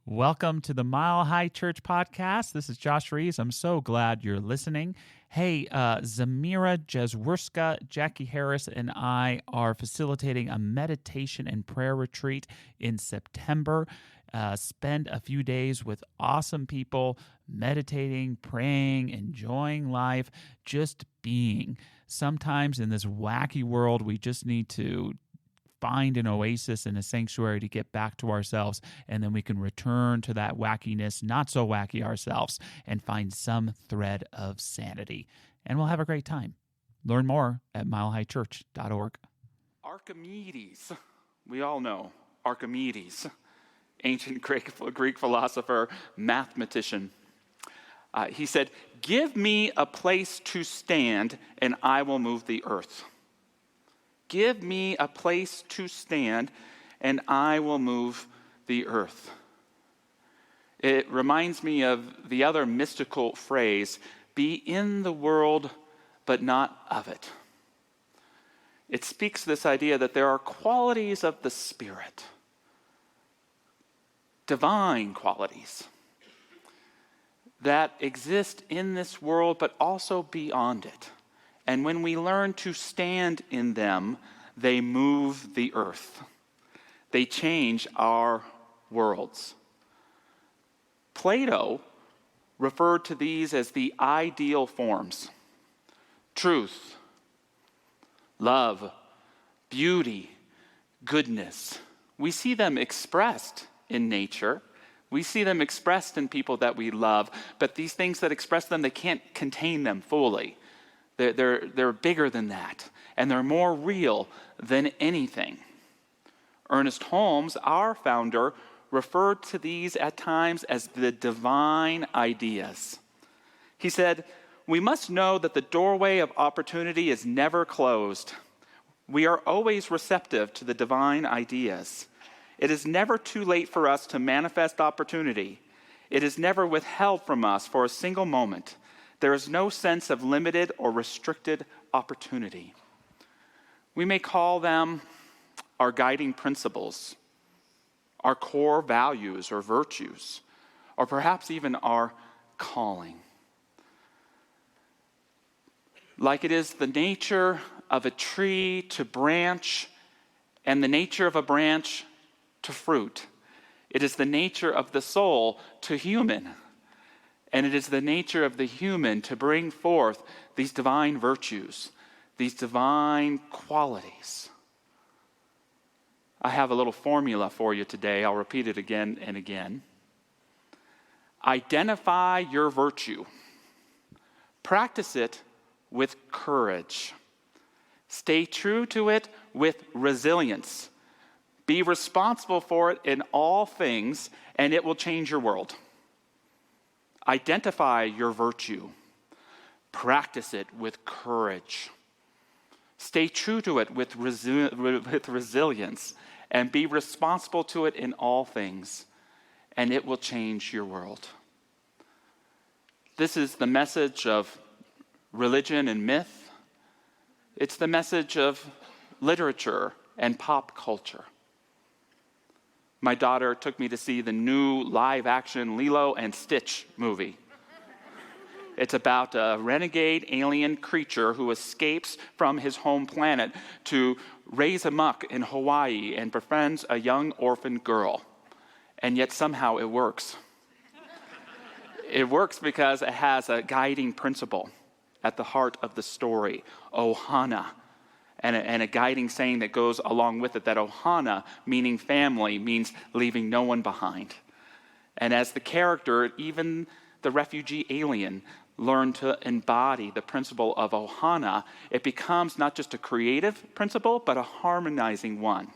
Welcome to the Mile High Church podcast. This is Josh Reeves. I'm so glad you're listening. Hey, Zamira Jezwerska, Jackie Harris, and I are facilitating a meditation and prayer retreat in September. Spend a few days with awesome people, meditating, praying, enjoying life, just being. Sometimes in this wacky world, we just need to find an oasis and a sanctuary to get back to ourselves, and then we can return to that wackiness, not so wacky ourselves, and find some thread of sanity. And we'll have a great time. Learn more at milehighchurch.org. Archimedes, we all know Archimedes, ancient Greek philosopher, mathematician. He said, "Give me a place to stand and I will move the earth." Give me a place to stand, and I will move the earth. It reminds me of the other mystical phrase, be in the world, but not of it. It speaks to this idea that there are qualities of the Spirit, divine qualities, that exist in this world, but also beyond it. And when we learn to stand in them, they move the earth. They change our worlds. Plato referred to these as the ideal forms: truth, love, beauty, goodness. We see them expressed in nature. We see them expressed in people that we love, but these things that express them, they can't contain them fully. They're bigger than that, and they're more real than anything. Ernest Holmes, our founder, referred to these at times as the divine ideas. He said, "We must know that the doorway of opportunity is never closed. We are always receptive to the divine ideas. It is never too late for us to manifest opportunity. It is never withheld from us for a single moment. There is no sense of limited or restricted opportunity." We may call them our guiding principles, our core values or virtues, or perhaps even our calling. Like it is the nature of a tree to branch and the nature of a branch to fruit. It is the nature of the soul to human. And it is the nature of the human to bring forth these divine virtues, these divine qualities. I have a little formula for you today. I'll repeat it again and again. Identify your virtue. Practice it with courage. Stay true to it with resilience. Be responsible for it in all things, and it will change your world. Identify your virtue. Practice it with courage. Stay true to it with resilience, and be responsible to it in all things, and it will change your world. This is the message of religion and myth. It's the message of literature and pop culture. My daughter took me to see the new live-action Lilo and Stitch movie. It's about a renegade alien creature who escapes from his home planet to raise amok in Hawaii and befriends a young orphan girl. And yet somehow it works. It works because it has a guiding principle at the heart of the story, ohana. And a guiding saying that goes along with it, that ohana, meaning family, means leaving no one behind. And as the character, even the refugee alien, learn to embody the principle of ohana, it becomes not just a creative principle, but a harmonizing one.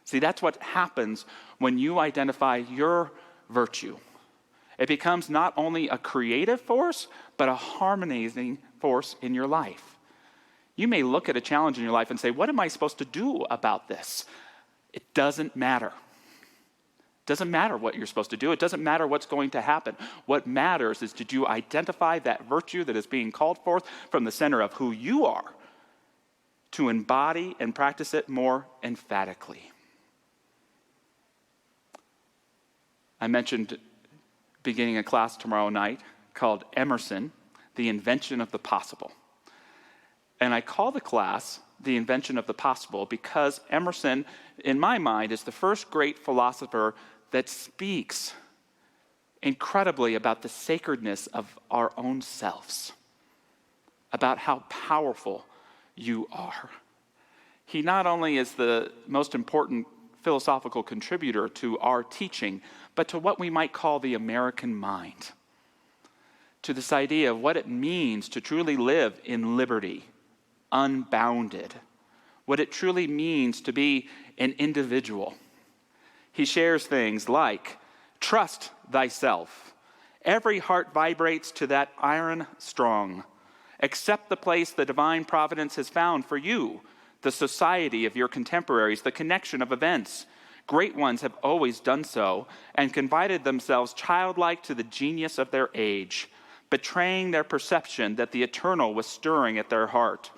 See, that's what happens when you identify your virtue. It becomes not only a creative force, but a harmonizing force in your life. You may look at a challenge in your life and say, what am I supposed to do about this? It doesn't matter. It doesn't matter what you're supposed to do. It doesn't matter what's going to happen. What matters is, did you identify that virtue that is being called forth from the center of who you are to embody and practice it more emphatically? I mentioned beginning a class tomorrow night called Emerson, The Invention of the Possible. And I call the class The Invention of the Possible because Emerson, in my mind, is the first great philosopher that speaks incredibly about the sacredness of our own selves, about how powerful you are. He not only is the most important philosophical contributor to our teaching, but to what we might call the American mind, to this idea of what it means to truly live in liberty, unbounded, what it truly means to be an individual. He shares things like, trust thyself. Every heart vibrates to that iron strong. Accept the place the divine providence has found for you, the society of your contemporaries, the connection of events. Great ones have always done so and confided themselves childlike to the genius of their age, betraying their perception that the eternal was stirring at their heart,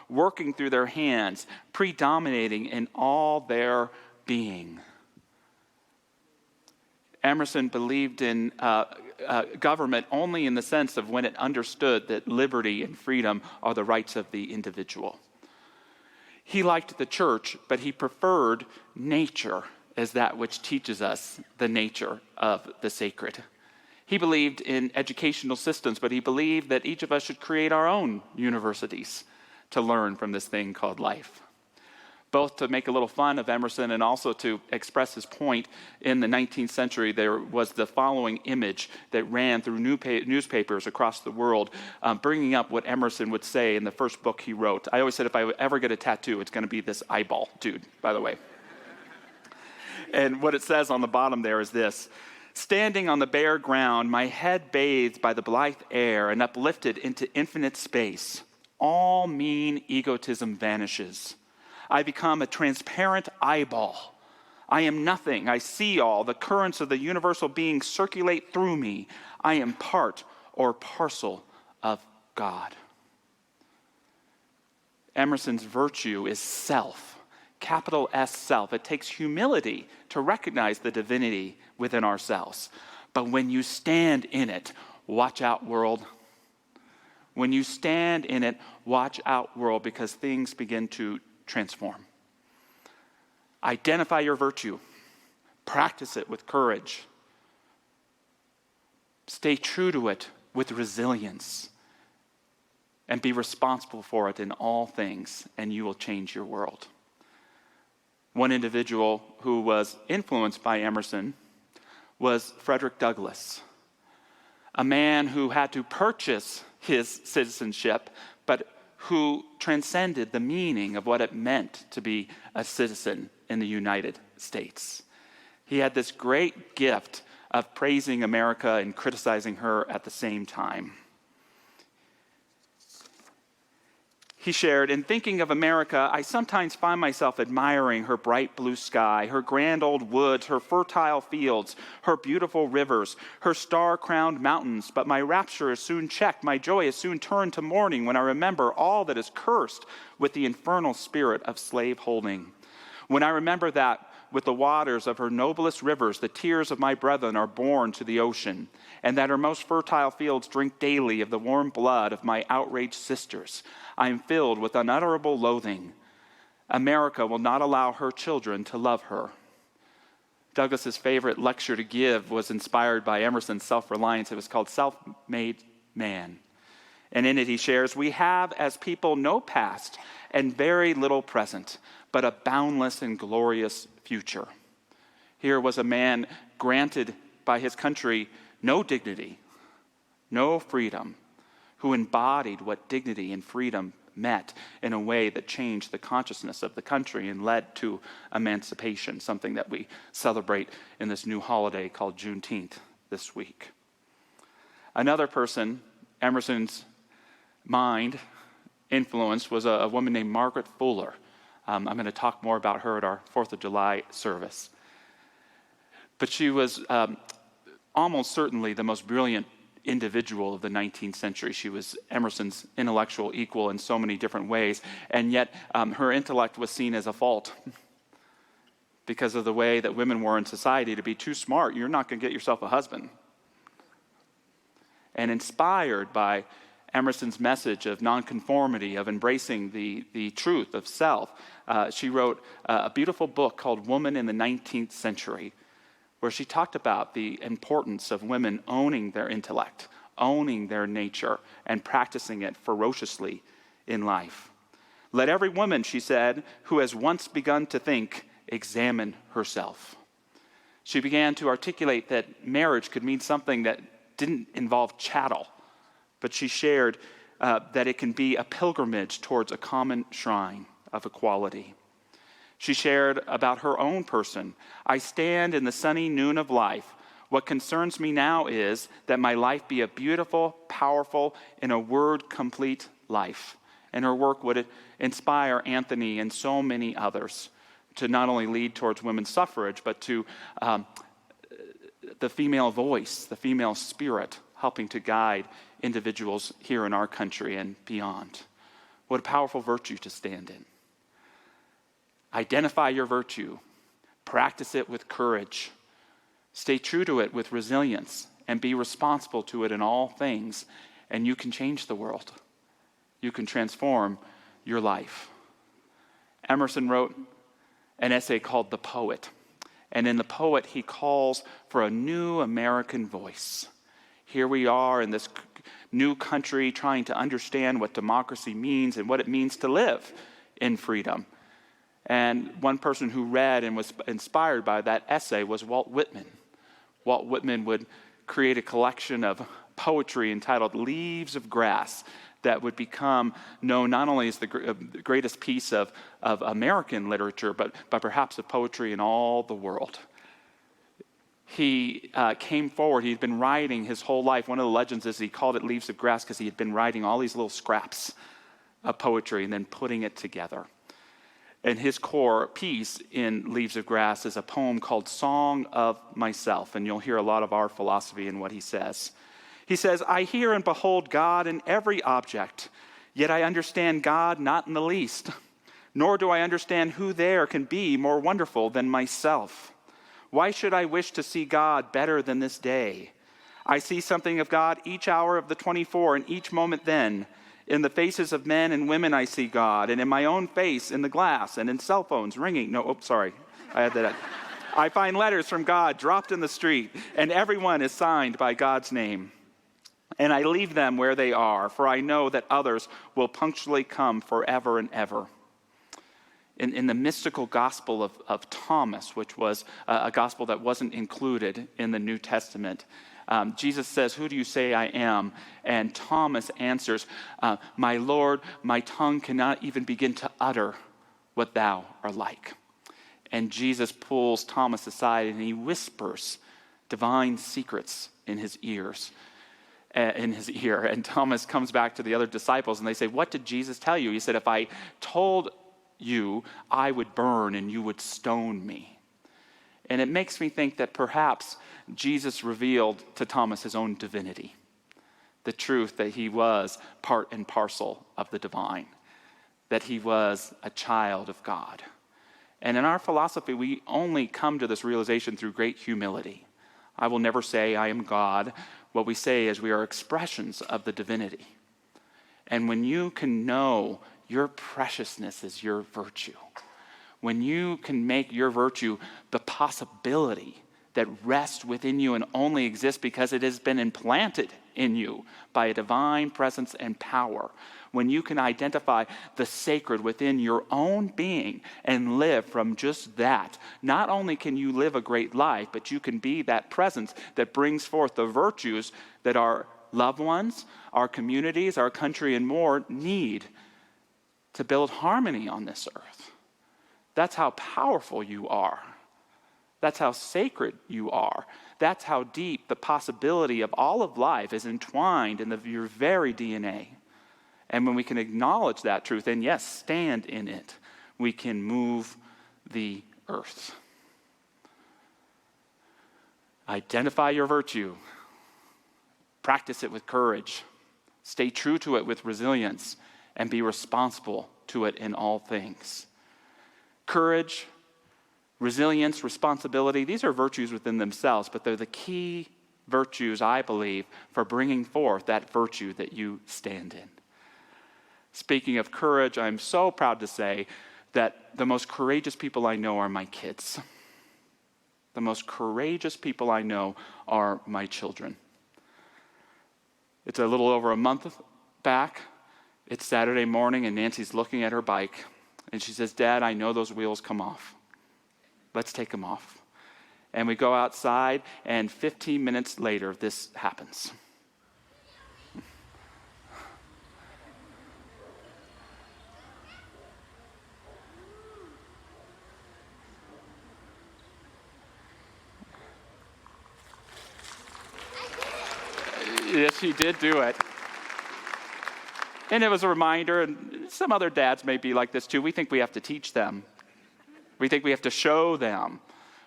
working through their hands, predominating in all their being. Emerson believed in government only in the sense of when it understood that liberty and freedom are the rights of the individual. He liked the church, but he preferred nature as that which teaches us the nature of the sacred. He believed in educational systems, but he believed that each of us should create our own universities to learn from this thing called life. Both to make a little fun of Emerson and also to express his point, in the 19th century, there was the following image that ran through newspapers across the world, bringing up what Emerson would say in the first book he wrote. I always said if I ever get a tattoo, it's going to be this eyeball dude, by the way. And what it says on the bottom there is this: standing on the bare ground, my head bathed by the blithe air and uplifted into infinite space, all mean egotism vanishes. I become a transparent eyeball. I am nothing. I see all. The currents of the universal being circulate through me. I am part or parcel of God. Emerson's virtue is self, capital S self. It takes humility to recognize the divinity within ourselves. But when you stand in it, watch out, world. When you stand in it, watch out, world, because things begin to transform. Identify your virtue. Practice it with courage. Stay true to it with resilience. And be responsible for it in all things, and you will change your world. One individual who was influenced by Emerson was Frederick Douglass, a man who had to purchase his citizenship, but who transcended the meaning of what it meant to be a citizen in the United States. He had this great gift of praising America and criticizing her at the same time. He shared, in thinking of America, I sometimes find myself admiring her bright blue sky, her grand old woods, her fertile fields, her beautiful rivers, her star-crowned mountains. But my rapture is soon checked. My joy is soon turned to mourning when I remember all that is cursed with the infernal spirit of slave-holding. When I remember that with the waters of her noblest rivers, the tears of my brethren are borne to the ocean, and that her most fertile fields drink daily of the warm blood of my outraged sisters, I am filled with unutterable loathing. America will not allow her children to love her. Douglass's favorite lecture to give was inspired by Emerson's self-reliance. It was called Self-Made Man. And in it he shares, we have as people no past and very little present, but a boundless and glorious future. Here was a man granted by his country no dignity, no freedom, who embodied what dignity and freedom meant in a way that changed the consciousness of the country and led to emancipation, something that we celebrate in this new holiday called Juneteenth this week. Another person Emerson's mind influenced was a woman named Margaret Fuller. I'm going to talk more about her at our 4th of July service. But she was almost certainly the most brilliant individual of the 19th century. She was Emerson's intellectual equal in so many different ways, and yet her intellect was seen as a fault because of the way that women were in society. To be too smart, you're not going to get yourself a husband. And inspired by Emerson's message of nonconformity, of embracing the truth of self, she wrote a beautiful book called Woman in the 19th Century, where she talked about the importance of women owning their intellect, owning their nature, and practicing it ferociously in life. Let every woman, she said, who has once begun to think, examine herself. She began to articulate that marriage could mean something that didn't involve chattel, but she shared that it can be a pilgrimage towards a common shrine of equality. She shared about her own person. I stand in the sunny noon of life. What concerns me now is that my life be a beautiful, powerful, in a word, complete life. And her work would inspire Anthony and so many others to not only lead towards women's suffrage, but to the female voice, the female spirit, helping to guide individuals here in our country and beyond. What a powerful virtue to stand in. Identify your virtue. Practice it with courage. Stay true to it with resilience and be responsible to it in all things, and you can change the world. You can transform your life. Emerson wrote an essay called The Poet. And in The Poet, he calls for a new American voice. Here we are in this new country trying to understand what democracy means and what it means to live in freedom. And one person who read and was inspired by that essay was Walt Whitman. Walt Whitman would create a collection of poetry entitled Leaves of Grass that would become known not only as the greatest piece of American literature, but perhaps of poetry in all the world. He came forward. He'd been writing his whole life. One of the legends is he called it Leaves of Grass because he had been writing all these little scraps of poetry and then putting it together. And his core piece in Leaves of Grass is a poem called Song of Myself. And you'll hear a lot of our philosophy in what he says. He says, I hear and behold God in every object, yet I understand God not in the least, nor do I understand who there can be more wonderful than myself. Why should I wish to see God better than this day? I see something of God each hour of the 24 and each moment then. In the faces of men and women I see God, and in my own face in the glass, and in cell phones ringing. I had that. I find letters from God dropped in the street, and everyone is signed by God's name. And I leave them where they are, for I know that others will punctually come forever and ever. In the mystical gospel of Thomas, which was a gospel that wasn't included in the New Testament, Jesus says, who do you say I am? And Thomas answers, my Lord, my tongue cannot even begin to utter what thou art like. And Jesus pulls Thomas aside and he whispers divine secrets in his ear. And Thomas comes back to the other disciples and they say, what did Jesus tell you? He said, if I told you, I would burn and you would stone me. And it makes me think that perhaps Jesus revealed to Thomas his own divinity, the truth that he was part and parcel of the divine, that he was a child of God. And in our philosophy, we only come to this realization through great humility. I will never say I am God. What we say is we are expressions of the divinity. And when you can know your preciousness is your virtue, when you can make your virtue the possibility that rests within you and only exists because it has been implanted in you by a divine presence and power, when you can identify the sacred within your own being and live from just that, not only can you live a great life, but you can be that presence that brings forth the virtues that our loved ones, our communities, our country, and more need to build harmony on this earth. That's how powerful you are. That's how sacred you are. That's how deep the possibility of all of life is entwined in your very DNA. And when we can acknowledge that truth and, yes, stand in it, we can move the earth. Identify your virtue. Practice it with courage. Stay true to it with resilience and be responsible to it in all things. Courage, Resilience, responsibility, these are virtues within themselves, but they're the key virtues, I believe, for bringing forth that virtue that you stand in. Speaking of courage, I'm so proud to say that the most courageous people I know are my kids. The most courageous people I know are my children. It's a little over a month back. It's Saturday morning, and Nancy's looking at her bike, and she says, "Dad, I know those wheels come off. Let's take them off." And we go outside, and 15 minutes later, this happens. Yes, she did do it. And it was a reminder, and some other dads may be like this too. We think we have to teach them. We think we have to show them.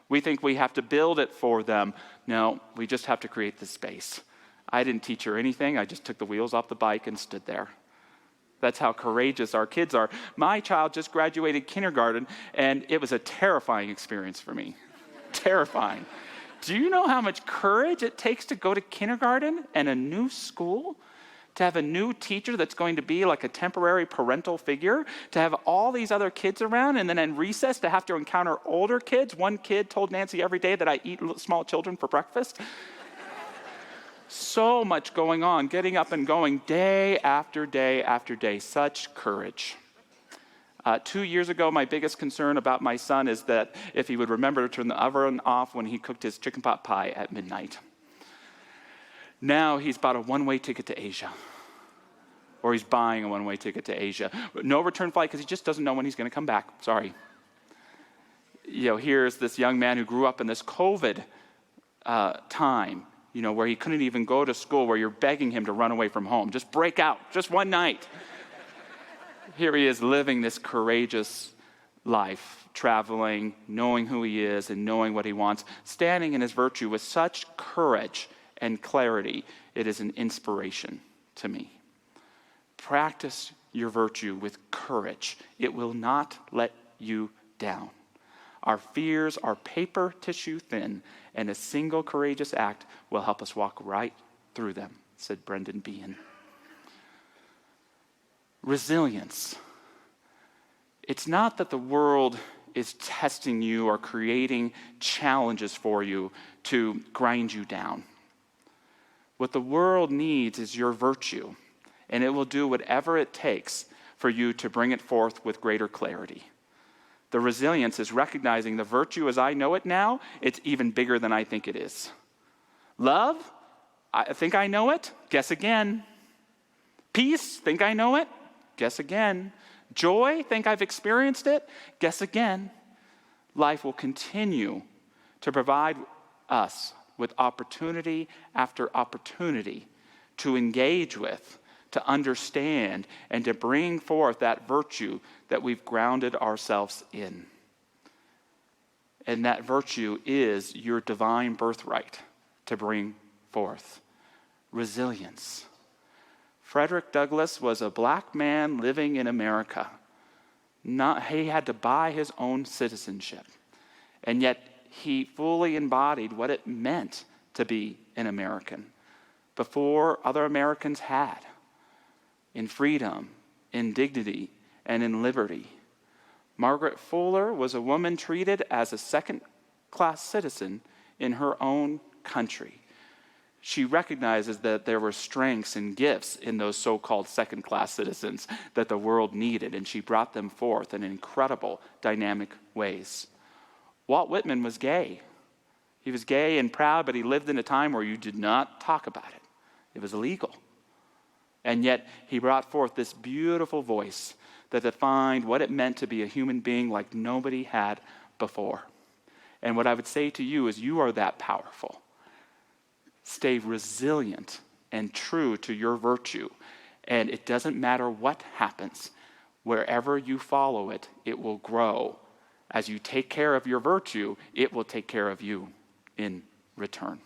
We think we have to build it for them. No, we just have to create the space. I didn't teach her anything. I just took the wheels off the bike and stood there. That's how courageous our kids are. My child just graduated kindergarten, and it was a terrifying experience for me. Terrifying. Do you know how much courage it takes to go to kindergarten and a new school? To have a new teacher that's going to be like a temporary parental figure, to have all these other kids around, and then in recess to have to encounter older kids. One kid told Nancy every day that I eat small children for breakfast. So much going on, getting up and going day after day after day. Such courage. 2 years ago, my biggest concern about my son is that if he would remember to turn the oven off when he cooked his chicken pot pie at midnight. Now he's bought a one-way ticket to Asia. Or he's buying a one-way ticket to Asia. No return flight because he just doesn't know when he's going to come back. Sorry. Here's this young man who grew up in this COVID time, where he couldn't even go to school, where you're begging him to run away from home. Just break out, just one night. Here he is living this courageous life, traveling, knowing who he is and knowing what he wants, standing in his virtue with such courage and clarity. It is an inspiration to me. Practice your virtue with courage. It will not let you down. Our fears are paper tissue thin, and a single courageous act will help us walk right through them, said Brendan Behan. Resilience. It's not that the world is testing you or creating challenges for you to grind you down. What the world needs is your virtue, and it will do whatever it takes for you to bring it forth with greater clarity. The resilience is recognizing the virtue as I know it now, it's even bigger than I think it is. Love, I think I know it, guess again. Peace, think I know it, guess again. Joy, think I've experienced it, guess again. Life will continue to provide us with opportunity after opportunity to engage with, to understand, and to bring forth that virtue that we've grounded ourselves in. And that virtue is your divine birthright to bring forth. Resilience. Frederick Douglass was a black man living in America. He had to buy his own citizenship. And yet he fully embodied what it meant to be an American before other Americans had, in freedom, in dignity, and in liberty. Margaret Fuller was a woman treated as a second-class citizen in her own country. She recognizes that there were strengths and gifts in those so-called second-class citizens that the world needed, and she brought them forth in incredible, dynamic ways. Walt Whitman was gay. He was gay and proud, but he lived in a time where you did not talk about it. It was illegal. And yet, he brought forth this beautiful voice that defined what it meant to be a human being like nobody had before. And what I would say to you is you are that powerful. Stay resilient and true to your virtue. And it doesn't matter what happens. Wherever you follow it, it will grow. As you take care of your virtue, it will take care of you in return.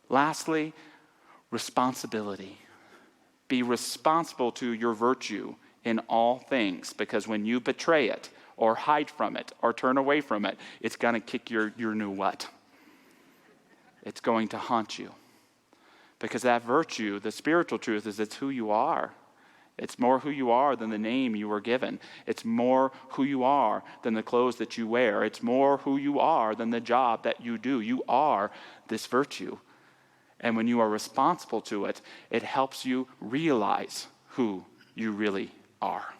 Lastly, responsibility. Be responsible to your virtue in all things, because when you betray it or hide from it or turn away from it, it's going to kick your new what? It's going to haunt you. Because that virtue, the spiritual truth, is it's who you are. It's more who you are than the name you were given. It's more who you are than the clothes that you wear. It's more who you are than the job that you do. You are this virtue. And when you are responsible to it, it helps you realize who you really are.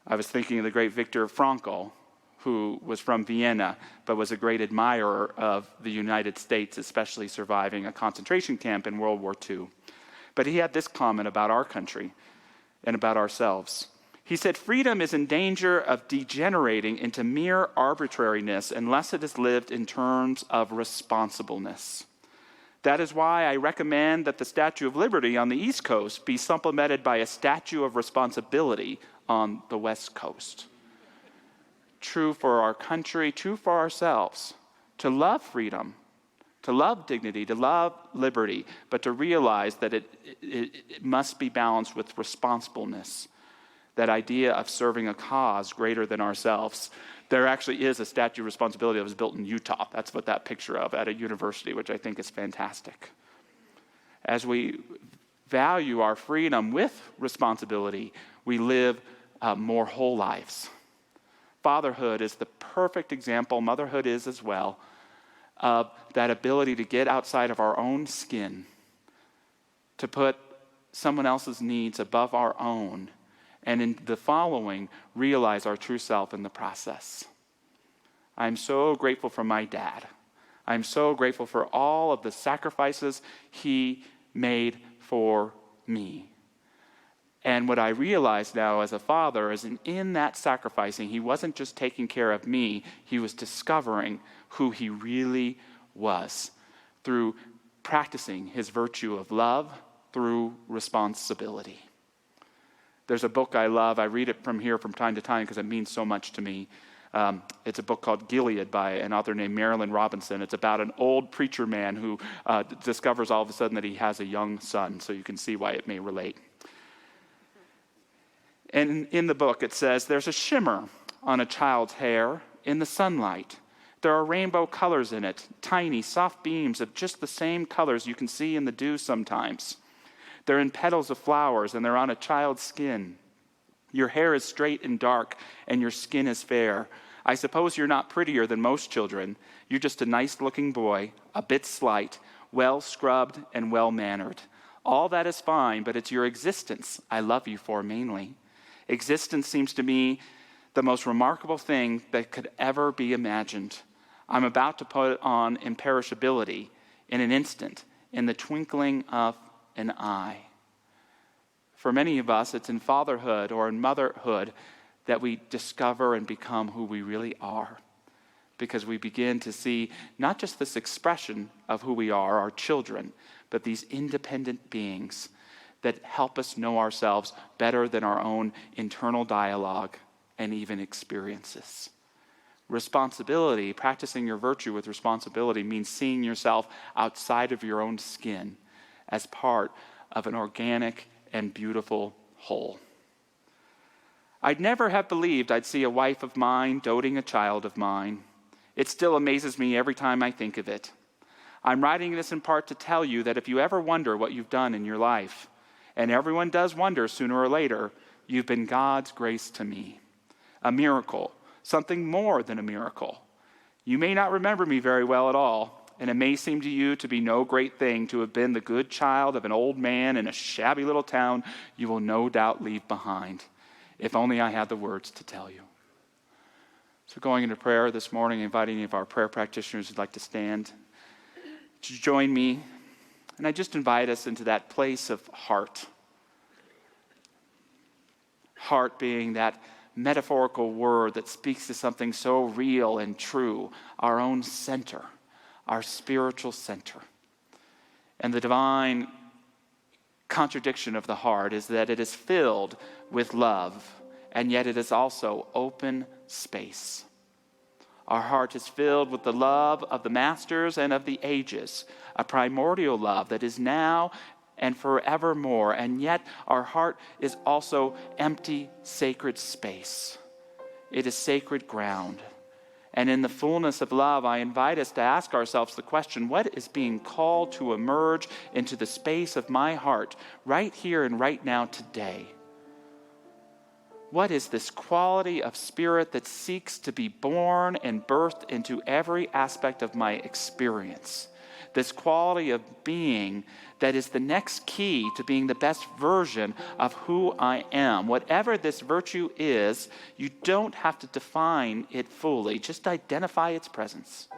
I was thinking of the great Viktor Frankl, who was from Vienna, but was a great admirer of the United States, especially surviving a concentration camp in World War II. But he had this comment about our country and about ourselves. He said, "Freedom is in danger of degenerating into mere arbitrariness unless it is lived in terms of responsibleness. That is why I recommend that the Statue of Liberty on the East Coast be supplemented by a Statue of Responsibility on the West Coast." True for our country, true for ourselves, to love freedom, to love dignity, to love liberty, but to realize that it must be balanced with responsibleness. That idea of serving a cause greater than ourselves. There actually is a Statue of Responsibility that was built in Utah. That's what that picture of at a university, which I think is fantastic. As we value our freedom with responsibility, we live more whole lives. Fatherhood is the perfect example, motherhood is as well, of that ability to get outside of our own skin, to put someone else's needs above our own, and in the following, realize our true self in the process. I'm so grateful for my dad. I'm so grateful for all of the sacrifices he made for me. And what I realize now as a father is in that sacrificing, he wasn't just taking care of me, he was discovering who he really was through practicing his virtue of love through responsibility. There's a book I love. I read it from here from time to time because it means so much to me. It's a book called Gilead by an author named Marilyn Robinson. It's about an old preacher man who discovers all of a sudden that he has a young son, so you can see why it may relate. And in the book it says, "There's a shimmer on a child's hair in the sunlight. There are rainbow colors in it, tiny, soft beams of just the same colors you can see in the dew sometimes. They're in petals of flowers, and they're on a child's skin. Your hair is straight and dark, and your skin is fair. I suppose you're not prettier than most children. You're just a nice-looking boy, a bit slight, well-scrubbed and well-mannered. All that is fine, but it's your existence I love you for mainly. Existence seems to me the most remarkable thing that could ever be imagined. I'm about to put on imperishability in an instant, in the twinkling of an eye." For many of us, it's in fatherhood or in motherhood that we discover and become who we really are. Because we begin to see not just this expression of who we are, our children, but these independent beings that help us know ourselves better than our own internal dialogue and even experiences. Responsibility, practicing your virtue with responsibility, means seeing yourself outside of your own skin as part of an organic and beautiful whole. I'd never have believed I'd see a wife of mine doting a child of mine. It still amazes me every time I think of it. I'm writing this in part to tell you that if you ever wonder what you've done in your life, and everyone does wonder sooner or later, you've been God's grace to me. A miracle, something more than a miracle. You may not remember me very well at all, and it may seem to you to be no great thing to have been the good child of an old man in a shabby little town you will no doubt leave behind. If only I had the words to tell you. So going into prayer this morning, inviting any of our prayer practitioners who'd like to stand to join me. And I just invite us into that place of heart. Heart being that metaphorical word that speaks to something so real and true, our own center, our spiritual center. And the divine contradiction of the heart is that it is filled with love, and yet it is also open space. Our heart is filled with the love of the masters and of the ages, a primordial love that is now and forevermore, and yet our heart is also empty, sacred space. It is sacred ground. And in the fullness of love, I invite us to ask ourselves the question, what is being called to emerge into the space of my heart right here and right now today? What is this quality of spirit that seeks to be born and birthed into every aspect of my experience? This quality of being that is the next key to being the best version of who I am. Whatever this virtue is, you don't have to define it fully. Just identify its presence.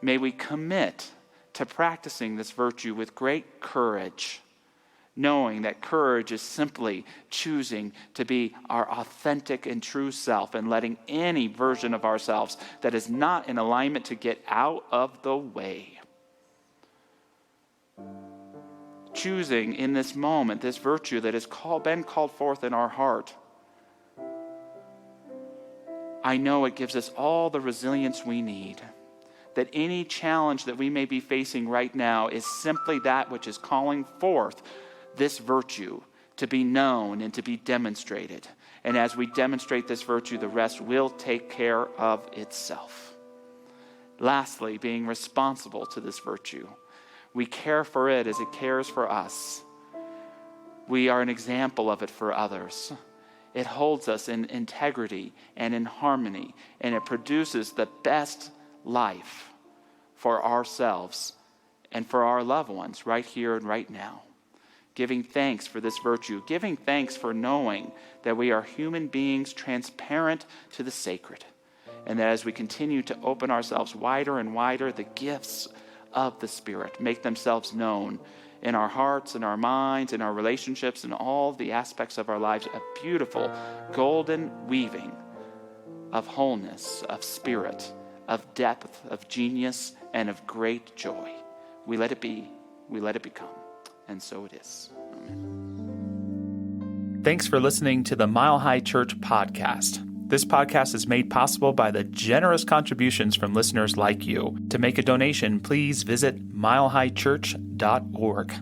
May we commit to practicing this virtue with great courage, knowing that courage is simply choosing to be our authentic and true self and letting any version of ourselves that is not in alignment to get out of the way. Choosing in this moment this virtue that has been called forth in our heart. I know it gives us all the resilience we need. That any challenge that we may be facing right now is simply that which is calling forth this virtue to be known and to be demonstrated. And as we demonstrate this virtue, the rest will take care of itself. Lastly, being responsible to this virtue. We care for it as it cares for us. We are an example of it for others. It holds us in integrity and in harmony, and it produces the best life for ourselves and for our loved ones right here and right now. Giving thanks for this virtue, giving thanks for knowing that we are human beings transparent to the sacred, and that as we continue to open ourselves wider and wider, the gifts of the Spirit make themselves known in our hearts, in our minds, in our relationships, in all the aspects of our lives, a beautiful golden weaving of wholeness, of spirit, of depth, of genius, and of great joy. We let it be, we let it become. And so it is. Amen. Thanks for listening to the Mile High Church podcast. This podcast is made possible by the generous contributions from listeners like you. To make a donation, please visit milehighchurch.org.